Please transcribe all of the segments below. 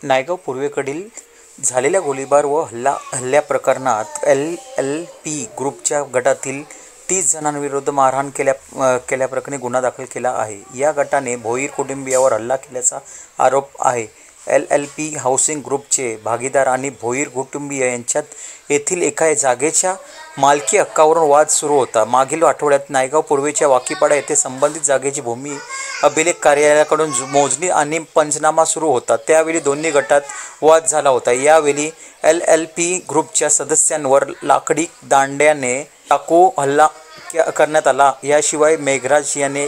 नायगाव पूर्वेकडील झालेल्या गोळीबार व हल्ल्या प्रकरणात LLP ग्रुपच्या गटातील 30 जणांविरुद्ध मारहाण केल्याप्रकरणी गुन्हा दाखल केला आहे. या गटाने भोईर कुटुंबियावर हल्ला केल्याचा आरोप आहे. LLP हाऊसिंग ग्रुपचे भागीदार आणि भोईर कुटुंबीय यांच्यात येथील एका जागेच्या मालकी हक्कावरून वाद सुरू होता. मागील आठवड्यात नायगाव पूर्वेच्या वाकीपाडा येथे संबंधित जागेची भूमी अभिलेख कार्यालयाकडून मोजणी आणि पंचनामा सुरू होता. त्यावेळी दोन्ही गटात वाद झाला होता. यावेळी LLP ग्रुपच्या सदस्यांवर लाकडी दांड्याने चाकू हल्ला करण्यात आला. याशिवाय मेघराज याने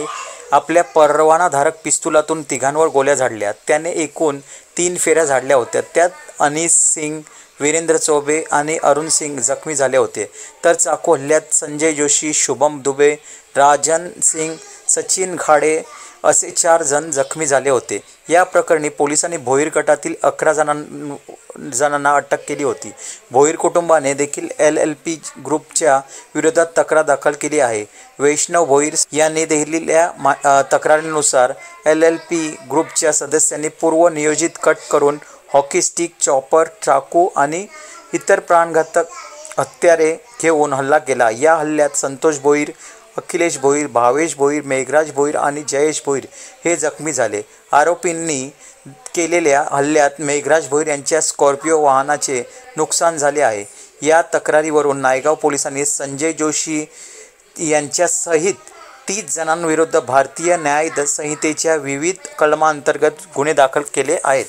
आपल्या परवानाधारक पिस्तुलातून तिघांवर गोळ्या झाडल्या. त्याने एकूण 3 फेऱ्या झाडल्या होत्या. त्यात अनीस सिंग, वीरेंद्र चौबे आणि अरुण सिंग जखमी झाले होते. तर चाकू हल्ल्यात संजय जोशी, शुभम दुबे, राजन सिंग, सचिन घाडे असे 4 जण जखमी झाले होते. या प्रकरणी पोलिसांनी भोईर गटातील 11 जणांना अटक केली होती. भोईर कुटुंबाने देखील LLP ग्रुपच्या विरोधात तक्रार दाखल केली आहे. वैष्णव भोईर यांनी दिलेल्या तक्रारीनुसार LLP ग्रुपच्या सदस्यांनी पूर्व नियोजित कट करून हॉकी स्टिक, चॉपर, चाकू आणि इतर प्राणघातक हत्यारे घेऊन हल्ला केला. या हल्ल्यात संतोष भोईर, अखिलेश भोईर, भावेश भोईर, मेघराज भोईर आणि जयेश भोईर हे जखमी झाले. आरोपींनी केलेल्या हल्ल्यात मेघराज भोईर यांच्या स्कॉर्पिओ वाहनाचे नुकसान झाले आहे. या तक्रारीवरून नायगाव पोलिसांनी संजय जोशी यांच्यासहित 30 जणांविरुद्ध भारतीय न्याय संहितेच्या विविध कलमांतर्गत गुन्हे दाखल केले आहेत.